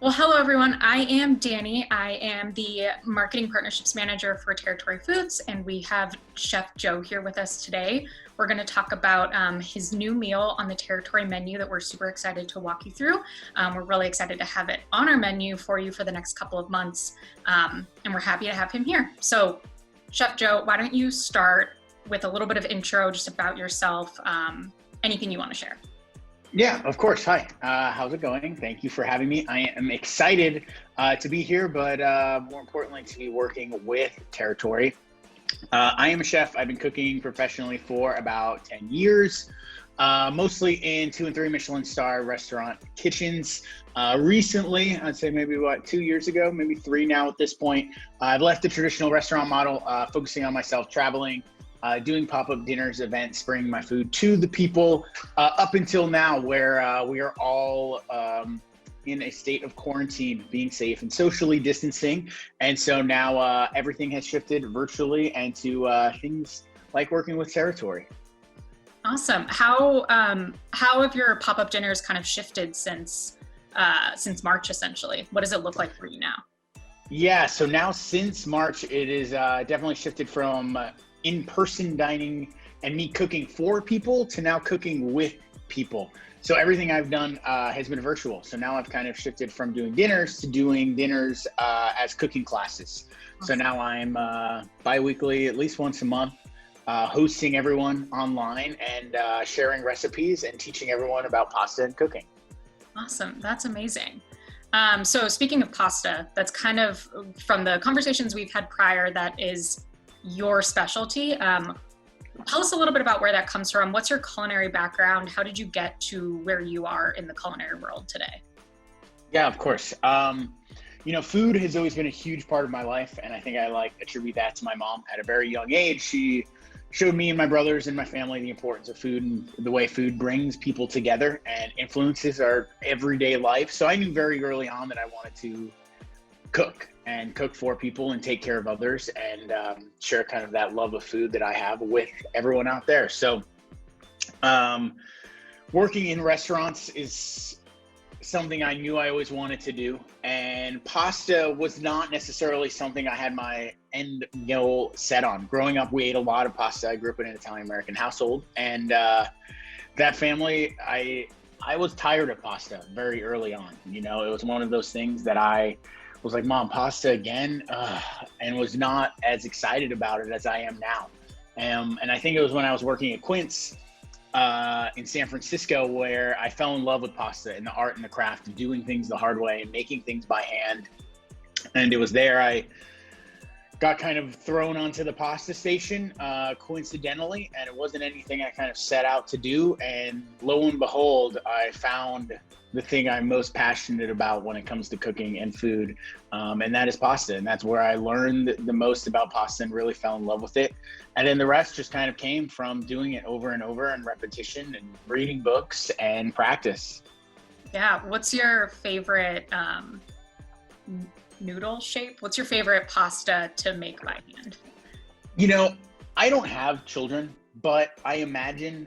Well, hello everyone. I am Danny. I am the Marketing Partnerships Manager for Territory Foods, and we have Chef Joe here with us today. We're going to talk about his new meal on the Territory menu that we're super excited to walk you through. We're really excited to have it on our menu for you for the next couple of months, and we're happy to have him here. So, Chef Joe, why don't you start with a little bit of intro just about yourself, anything you want to share. Yeah, of course. Hi, how's it going? Thank you for having me. I am excited to be here, but more importantly, to be working with Territory. I am a chef. I've been cooking professionally for about 10 years, mostly in 2 and 3 Michelin star restaurant kitchens. Recently, I'd say maybe 2 years ago, maybe 3 now at this point, I've left the traditional restaurant model, focusing on myself, traveling, doing pop-up dinners, events, bringing my food to the people up until now, where we are all in a state of quarantine, being safe and socially distancing. And so now everything has shifted virtually and to things like working with Territory. Awesome. How have your pop-up dinners kind of shifted since March, essentially? What does it look like for you now? Yeah, so now since March, it is definitely shifted from in-person dining and me cooking for people to now cooking with people. So everything I've done has been virtual. So now I've kind of shifted from doing dinners to doing dinners as cooking classes. Awesome. So now I'm bi-weekly, at least once a month, hosting everyone online and sharing recipes and teaching everyone about pasta and cooking. Awesome. That's amazing. So speaking of pasta, that's kind of from the conversations we've had prior, that is your specialty. Tell us a little bit about where that comes from. What's your culinary background? How did you get to where you are in the culinary world today? Yeah, of course. Food has always been a huge part of my life, and I think I attribute that to my mom. At a very young age, she showed me and my brothers and my family the importance of food and the way food brings people together and influences our everyday life. So I knew very early on that I wanted to cook for people and take care of others and share kind of that love of food that I have with everyone out there. So working in restaurants is something I knew I always wanted to do, and pasta was not necessarily something I had my end goal set on. Growing up, we ate a lot of pasta. I grew up in an Italian-American household, and that family, I was tired of pasta very early on. It was one of those things that I was like, Mom, pasta again? And was not as excited about it as I am now. And I think it was when I was working at Quince in San Francisco where I fell in love with pasta and the art and the craft of doing things the hard way and making things by hand. And it was there I got kind of thrown onto the pasta station coincidentally, and it wasn't anything I kind of set out to do. And lo and behold, I found the thing I'm most passionate about when it comes to cooking and food, and that is pasta. And that's where I learned the most about pasta and really fell in love with it. And then the rest just kind of came from doing it over and over and repetition and reading books and practice. Yeah. What's your favorite noodle shape? What's your favorite pasta to make by hand? I don't have children, but I imagine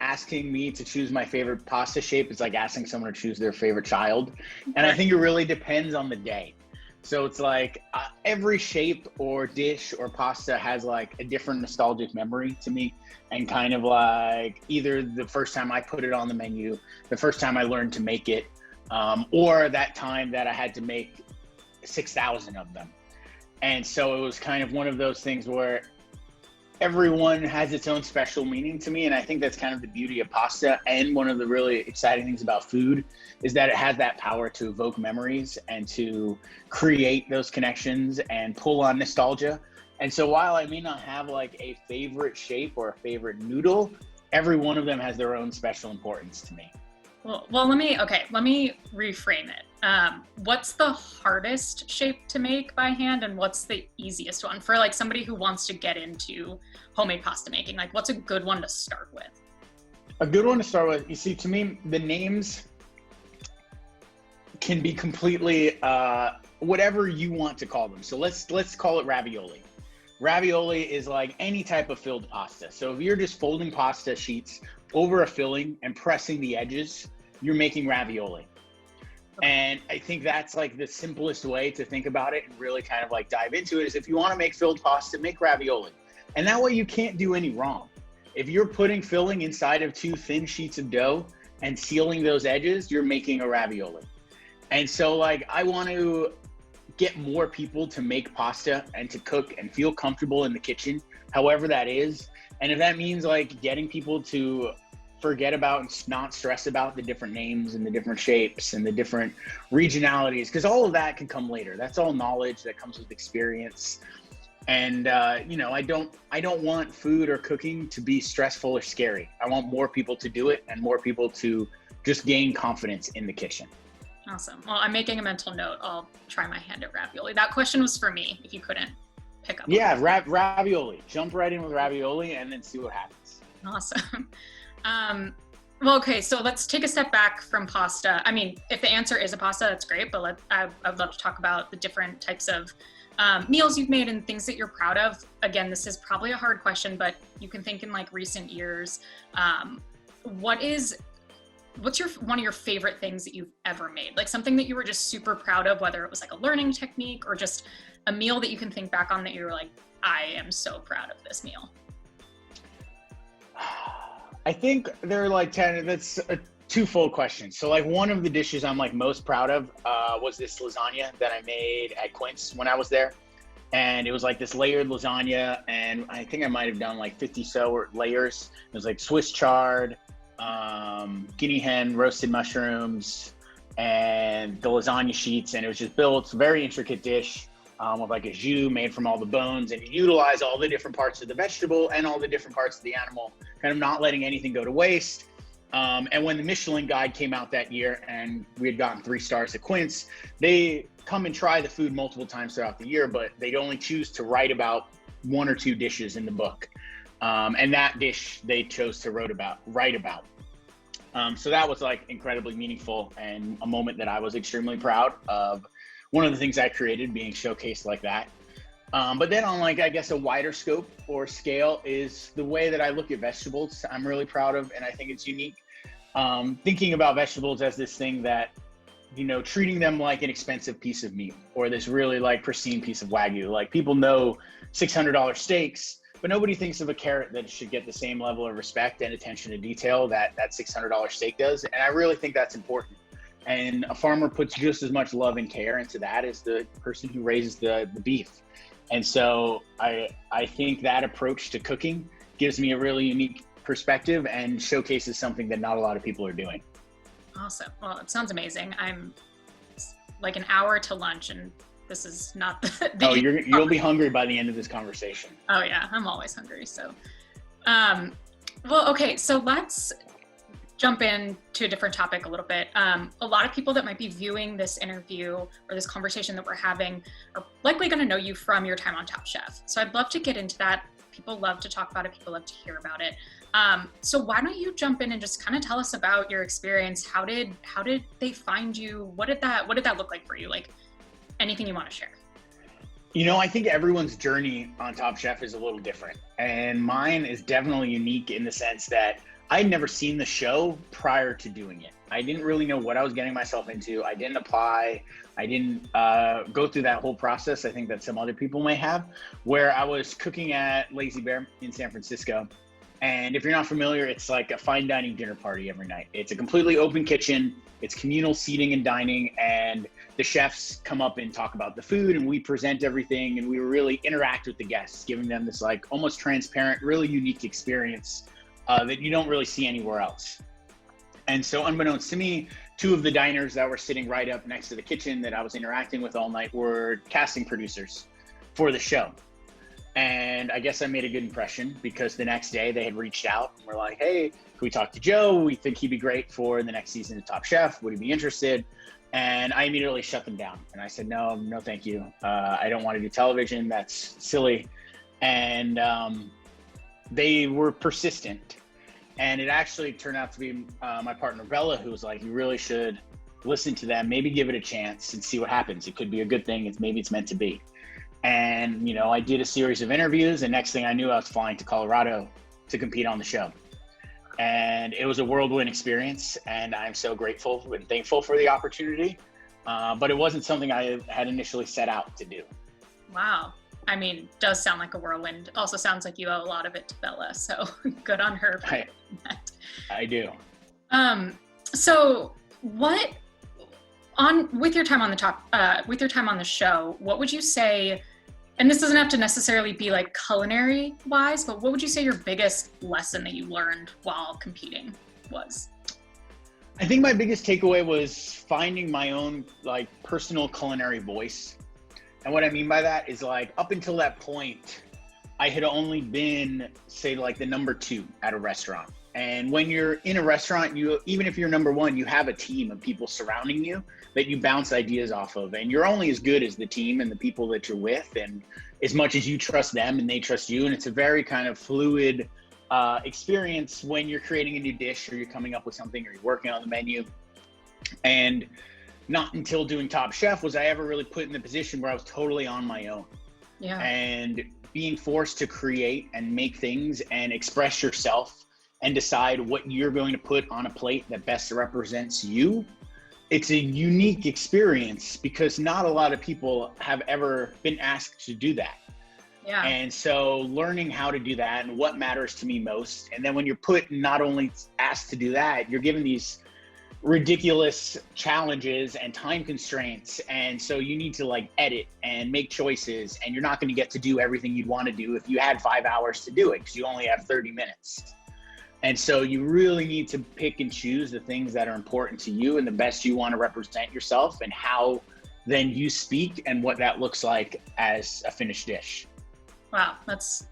asking me to choose my favorite pasta shape is like asking someone to choose their favorite child. And I think it really depends on the day. So it's like every shape or dish or pasta has like a different nostalgic memory to me, and kind of like either the first time I put it on the menu, the first time I learned to make it, or that time that I had to make 6,000 of them. And so it was kind of one of those things where everyone has its own special meaning to me. And I think that's kind of the beauty of pasta. And one of the really exciting things about food is that it has that power to evoke memories and to create those connections and pull on nostalgia. And so while I may not have like a favorite shape or a favorite noodle, every one of them has their own special importance to me. Well, let me reframe it. What's the hardest shape to make by hand, and what's the easiest one for like somebody who wants to get into homemade pasta making? Like, what's a good one to start with? A good one to start with, you see, to me, the names can be completely whatever you want to call them. So let's call it ravioli. Ravioli is like any type of filled pasta. So if you're just folding pasta sheets over a filling and pressing the edges, you're making ravioli. And I think that's like the simplest way to think about it and really kind of like dive into it is if you want to make filled pasta, make ravioli. And that way you can't do any wrong. If you're putting filling inside of 2 thin sheets of dough and sealing those edges, you're making a ravioli. And so like I want to get more people to make pasta and to cook and feel comfortable in the kitchen, however that is. And if that means like getting people to forget about and not stress about the different names and the different shapes and the different regionalities, because all of that can come later. That's all knowledge that comes with experience. And you know, I don't want food or cooking to be stressful or scary. I want more people to do it and more people to just gain confidence in the kitchen. Awesome. Well, I'm making a mental note. I'll try my hand at ravioli. That question was for me, if you couldn't pick up. Yeah, ravioli. Jump right in with ravioli and then see what happens. Awesome. Well, okay, so let's take a step back from pasta. I mean, if the answer is a pasta, that's great, but I'd love to talk about the different types of meals you've made and things that you're proud of. Again, this is probably a hard question, but you can think in like recent years. What's one of your favorite things that you've ever made? Like something that you were just super proud of, whether it was like a learning technique or just a meal that you can think back on that you were like, I am so proud of this meal. I think there are like 10, that's a twofold question. So like one of the dishes I'm like most proud of was this lasagna that I made at Quince when I was there. And it was like this layered lasagna. And I think I might've done like 50 so layers. It was like Swiss chard, guinea hen, roasted mushrooms, and the lasagna sheets. And it was just built, it's a very intricate dish. With like a jus made from all the bones, and you utilize all the different parts of the vegetable and all the different parts of the animal, kind of not letting anything go to waste. And when the Michelin Guide came out that year and we had gotten 3 stars at Quince, they come and try the food multiple times throughout the year, but they'd only choose to write about 1 or 2 dishes in the book. And that dish they chose to write about. So that was like incredibly meaningful and a moment that I was extremely proud of. One of the things I created being showcased like that. But then on like, I guess a wider scope or scale is the way that I look at vegetables. I'm really proud of, and I think it's unique. Thinking about vegetables as this thing that, you know, treating them like an expensive piece of meat or this really like pristine piece of Wagyu. Like people know $600 steaks, but nobody thinks of a carrot that should get the same level of respect and attention to detail that that $600 steak does. And I really think that's important. And a farmer puts just as much love and care into that as the person who raises the beef. And so I think that approach to cooking gives me a really unique perspective and showcases something that not a lot of people are doing. Awesome. Well, it sounds amazing. I'm like an hour to lunch, and this is not the you'll be hungry by the end of this conversation. Oh yeah, I'm always hungry. So, well, okay. So let's jump into a different topic a little bit. A lot of people that might be viewing this interview or this conversation that we're having are likely going to know you from your time on Top Chef. So I'd love to get into that. People love to talk about it. People love to hear about it. So why don't you jump in and just kind of tell us about your experience? How did they find you? What did that look like for you? Like anything you want to share? You know, I think everyone's journey on Top Chef is a little different, and mine is definitely unique in the sense that I'd never seen the show prior to doing it. I didn't really know what I was getting myself into. I didn't apply. I didn't go through that whole process. I think that some other people may have, where I was cooking at Lazy Bear in San Francisco. And if you're not familiar, it's like a fine dining dinner party every night. It's a completely open kitchen. It's communal seating and dining. And the chefs come up and talk about the food, and we present everything. And we really interact with the guests, giving them this like almost transparent, really unique experience that you don't really see anywhere else. And so unbeknownst to me, 2 of the diners that were sitting right up next to the kitchen that I was interacting with all night were casting producers for the show. And I guess I made a good impression because the next day they had reached out and were like, hey, can we talk to Joe? We think he'd be great for the next season of Top Chef. Would he be interested? And I immediately shut them down. And I said, no, thank you. I don't want to do television. That's silly. And they were persistent. And it actually turned out to be my partner, Bella, who was like, you really should listen to them, maybe give it a chance and see what happens. It could be a good thing. Maybe it's meant to be. And, you know, I did a series of interviews, and next thing I knew, I was flying to Colorado to compete on the show. And it was a whirlwind experience, and I'm so grateful and thankful for the opportunity. but it wasn't something I had initially set out to do. Wow. I mean, does sound like a whirlwind. Also sounds like you owe a lot of it to Bella, so good on her for doing that. I do. So what with your time on the show, what would you say, and this doesn't have to necessarily be like culinary wise, but what would you say your biggest lesson that you learned while competing was? I think my biggest takeaway was finding my own like personal culinary voice. And what I mean by that is like up until that point, I had only been, say, like the number 2 at a restaurant. And when you're in a restaurant, even if you're number 1, you have a team of people surrounding you that you bounce ideas off of. And you're only as good as the team and the people that you're with, and as much as you trust them and they trust you. And it's a very kind of fluid experience when you're creating a new dish or you're coming up with something or you're working on the menu. And not until doing Top Chef was I ever really put in the position where I was totally on my own. Yeah. And being forced to create and make things and express yourself and decide what you're going to put on a plate that best represents you. It's a unique experience because not a lot of people have ever been asked to do that. Yeah. And so learning how to do that and what matters to me most. And then when you're put not only asked to do that, you're given these ridiculous challenges and time constraints, and so you need to like edit and make choices, and you're not going to get to do everything you'd want to do if you had 5 hours to do it because you only have 30 minutes. And so you really need to pick and choose the things that are important to you and the best you want to represent yourself, and how then you speak and what that looks like as a finished dish. Wow, that's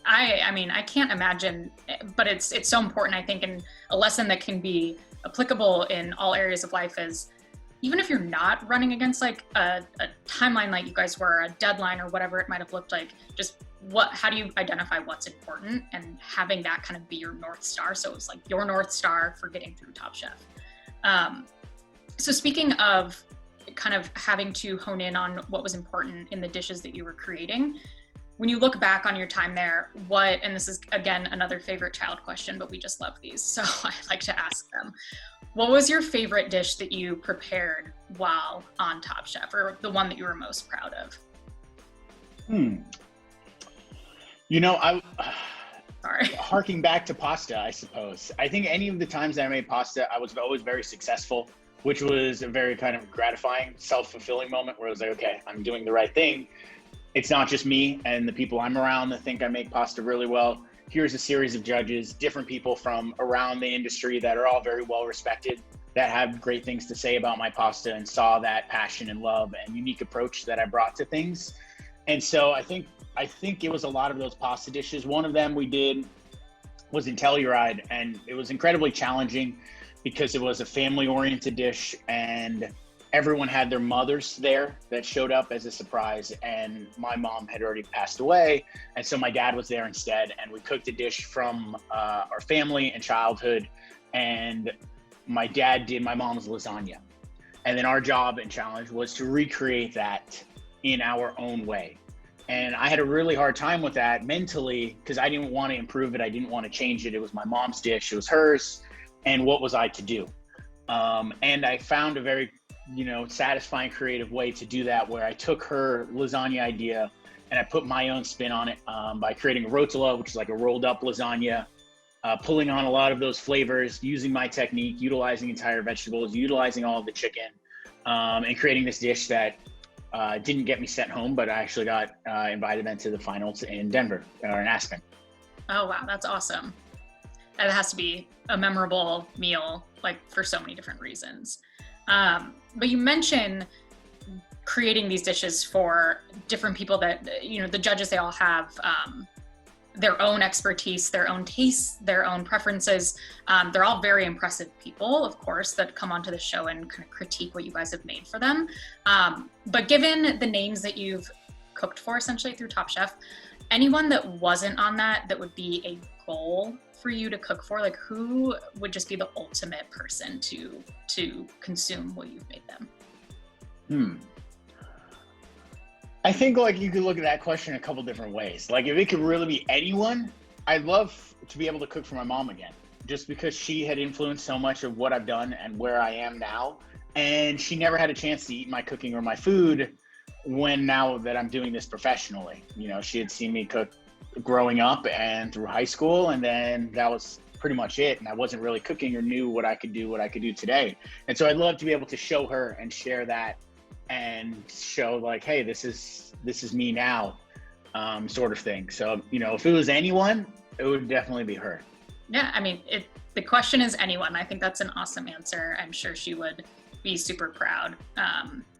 I mean, I can't imagine, but it's so important, I think, and a lesson that can be applicable in all areas of life is, even if you're not running against like a timeline like you guys were, a deadline or whatever it might have looked like, just how do you identify what's important and having that kind of be your North Star. So it was like your North Star for getting through Top Chef. So speaking of kind of having to hone in on what was important in the dishes that you were creating, when you look back on your time there, and this is again another favorite child question, but we just love these, so I like to ask them, what was your favorite dish that you prepared while on Top Chef, or the one that you were most proud of? You know, Sorry. Harking back to pasta, I suppose. I think any of the times that I made pasta, I was always very successful, which was a very kind of gratifying, self-fulfilling moment where I was like, okay, I'm doing the right thing. It's not just me and the people I'm around that think I make pasta really well. Here's a series of judges, different people from around the industry that are all very well respected, that have great things to say about my pasta, and saw that passion and love and unique approach that I brought to things. And so I think it was a lot of those pasta dishes. One of them we did was in Telluride, and it was incredibly challenging because it was a family-oriented dish, and everyone had their mothers there that showed up as a surprise, and my mom had already passed away, and so my dad was there instead, and we cooked a dish from our family and childhood, and my dad did my mom's lasagna, and then our job and challenge was to recreate that in our own way. And I had a really hard time with that mentally because I didn't want to improve it, I didn't want to change it. It was my mom's dish, it was hers, and what was I to do? And I found a very satisfying creative way to do that, where I took her lasagna idea and I put my own spin on it by creating a rotella, which is like a rolled up lasagna, pulling on a lot of those flavors, using my technique, utilizing entire vegetables, utilizing all of the chicken, and creating this dish that didn't get me sent home, but I actually got invited then to the finals in Denver, or in Aspen. Oh, wow, that's awesome. That has to be a memorable meal, like for so many different reasons. But you mentioned creating these dishes for different people that, the judges, they all have their own expertise, their own tastes, their own preferences. They're all very impressive people, of course, that come onto the show and kind of critique what you guys have made for them. But given the names that you've cooked for essentially through Top Chef, anyone that wasn't on that would be a goal for you to cook for, like who would just be the ultimate person to consume what you've made them? I think like you could look at that question a couple different ways. Like if it could really be anyone, I'd love to be able to cook for my mom again, just because she had influenced so much of what I've done and where I am now. And she never had a chance to eat my cooking or my food now that I'm doing this professionally. You know, she had seen me cook growing up and through high school, and then that was pretty much it. And I wasn't really cooking or knew what I could do today. And so I'd love to be able to show her and share that and show like, hey, this is me now, sort of thing. So, you know, if it was anyone, it would definitely be her. Yeah, I mean, the question is anyone. I think that's an awesome answer. I'm sure she would be super proud.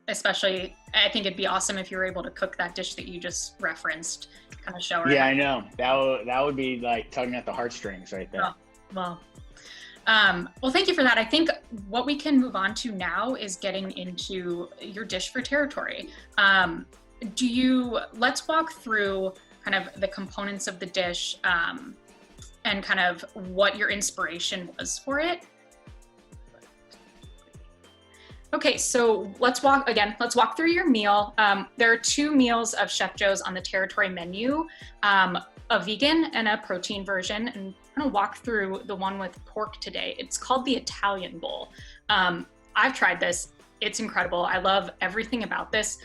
Especially, I think it'd be awesome if you were able to cook that dish that you just referenced, kind of show her. Yeah, I know. That would be like tugging at the heartstrings right there. Oh, well, thank you for that. I think what we can move on to now is getting into your dish for territory. Let's walk through kind of the components of the dish, and kind of what your inspiration was for it. Okay, so let's walk through your meal. There are 2 meals of Chef Joe's on the territory menu, a vegan and a protein version. And I'm gonna walk through the one with pork today. It's called the Italian bowl. I've tried this, it's incredible. I love everything about this.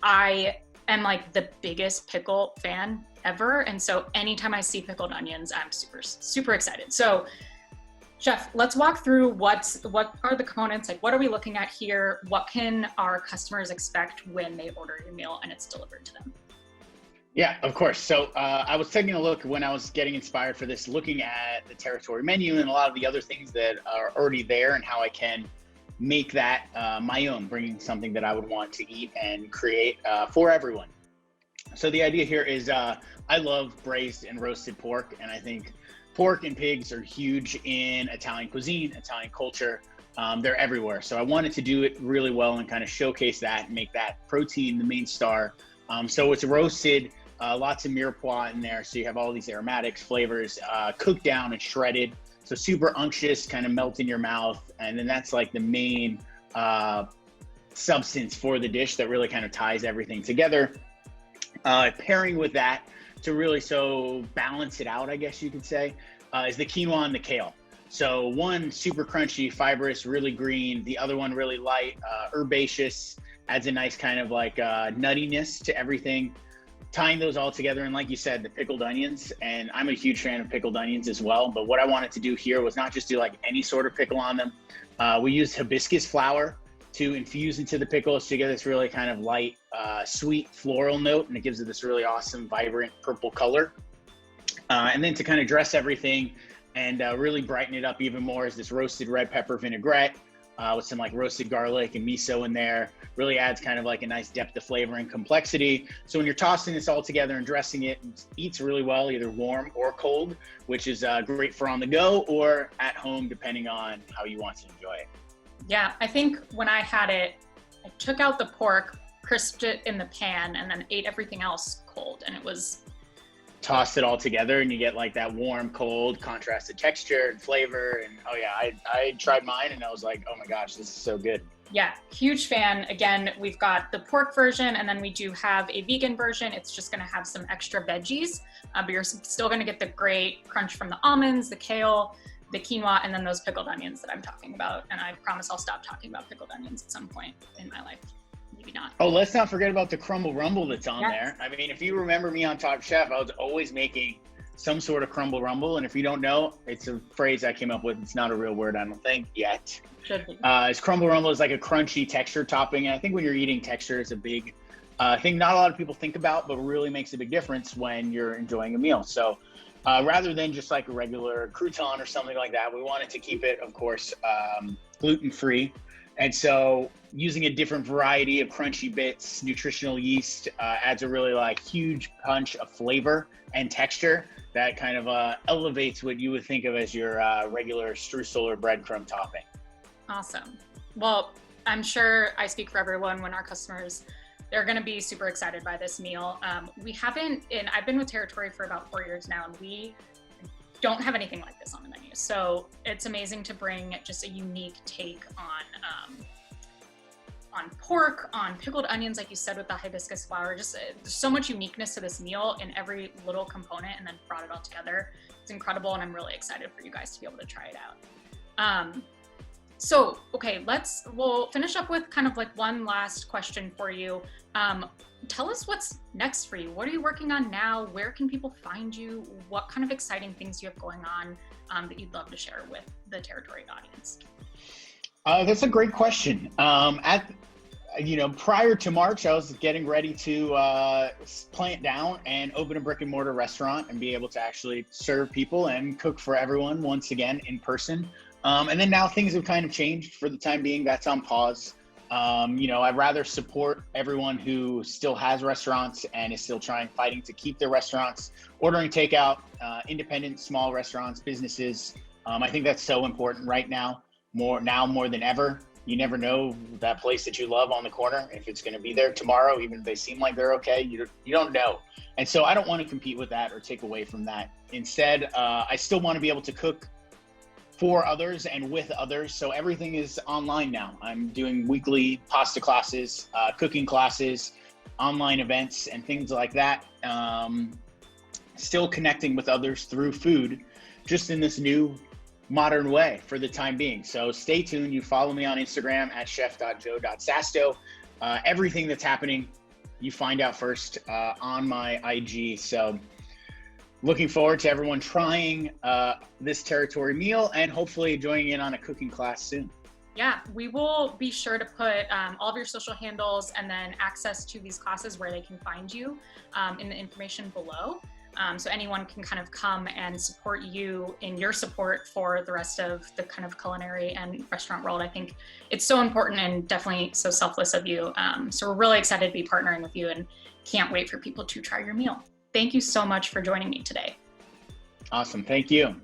I am like the biggest pickle fan ever. And so anytime I see pickled onions, I'm super, super excited. So Chef, let's walk through what are the components, like what are we looking at here? What can our customers expect when they order your meal and it's delivered to them? Yeah, of course. So I was taking a look when I was getting inspired for this, looking at the territory menu and a lot of the other things that are already there and how I can make that my own, bringing something that I would want to eat and create for everyone. So the idea here is I love braised and roasted pork, and I think pork and pigs are huge in Italian cuisine, Italian culture. They're everywhere. So I wanted to do it really well and kind of showcase that and make that protein the main star. So it's roasted, lots of mirepoix in there. So you have all these aromatics, flavors, cooked down and shredded. So super unctuous, kind of melt in your mouth. And then that's like the main substance for the dish that really kind of ties everything together. Pairing with that to really balance it out, I guess you could say, is the quinoa and the kale. So one super crunchy, fibrous, really green. The other one really light, herbaceous, adds a nice kind of like nuttiness to everything. Tying those all together, and like you said, the pickled onions, and I'm a huge fan of pickled onions as well, but what I wanted to do here was not just do like any sort of pickle on them. We used hibiscus flower to infuse into the pickles to get this really kind of light, sweet floral note, and it gives it this really awesome, vibrant purple color. And then to kind of dress everything and really brighten it up even more is this roasted red pepper vinaigrette with some like roasted garlic and miso in there. Really adds kind of like a nice depth of flavor and complexity. So when you're tossing this all together and dressing it, it eats really well, either warm or cold, which is great for on the go or at home, depending on how you want to enjoy it. Yeah, I think when I had it, I took out the pork, crisped it in the pan, and then ate everything else cold. And it was... Toss it all together and you get like that warm, cold, contrasted texture and flavor. And oh yeah, I tried mine and I was like, oh my gosh, this is so good. Yeah, huge fan. Again, we've got the pork version and then we do have a vegan version. It's just gonna have some extra veggies, but you're still gonna get the great crunch from the almonds, the kale, the quinoa, and then those pickled onions that I'm talking about. And I promise I'll stop talking about pickled onions at some point in my life. Maybe not. Oh, let's not forget about the crumble rumble that's on there. I mean, if you remember me on Top Chef, I was always making some sort of crumble rumble. And if you don't know, it's a phrase I came up with. It's not a real word, I don't think, yet. Should be. It's crumble rumble is like a crunchy texture topping. And I think when you're eating, texture is a big thing not a lot of people think about, but really makes a big difference when you're enjoying a meal. So rather than just like a regular crouton or something like that, we wanted to keep it, of course, gluten-free. And so using a different variety of crunchy bits, nutritional yeast adds a really like huge punch of flavor and texture that kind of elevates what you would think of as your regular streusel or breadcrumb topping. Awesome. Well, I'm sure I speak for everyone when our customers, they're going to be super excited by this meal. I've been with Territory for about 4 years now, and we don't have anything like this on the menu. So it's amazing to bring just a unique take on pork, on pickled onions, like you said, with the hibiscus flower. Just there's so much uniqueness to this meal in every little component, and then brought it all together. It's incredible, and I'm really excited for you guys to be able to try it out. So, okay, we'll finish up with kind of like one last question for you. Tell us what's next for you. What are you working on now? Where can people find you? What kind of exciting things do you have going on that you'd love to share with the Territory audience? That's a great question. Prior to March, I was getting ready to plant down and open a brick and mortar restaurant and be able to actually serve people and cook for everyone once again in person. And then now things have kind of changed for the time being. That's on pause. I'd rather support everyone who still has restaurants and is still fighting to keep their restaurants, ordering takeout, independent, small restaurants, businesses. I think that's so important right now, more than ever. You never know that place that you love on the corner, if it's going to be there tomorrow, even if they seem like they're okay, you don't know. And so I don't want to compete with that or take away from that. Instead, I still want to be able to cook for others and with others. So everything is online now. I'm doing weekly pasta classes, cooking classes, online events, and things like that. Still connecting with others through food, just in this new modern way for the time being. So stay tuned. You follow me on Instagram at chef.joe.sasto. Everything that's happening, you find out first on my IG. So looking forward to everyone trying this Territory meal and hopefully joining in on a cooking class soon. Yeah, we will be sure to put all of your social handles and then access to these classes where they can find you in the information below. So anyone can kind of come and support you in your support for the rest of the kind of culinary and restaurant world. I think it's so important and definitely so selfless of you. So we're really excited to be partnering with you and can't wait for people to try your meal. Thank you so much for joining me today. Awesome. Thank you.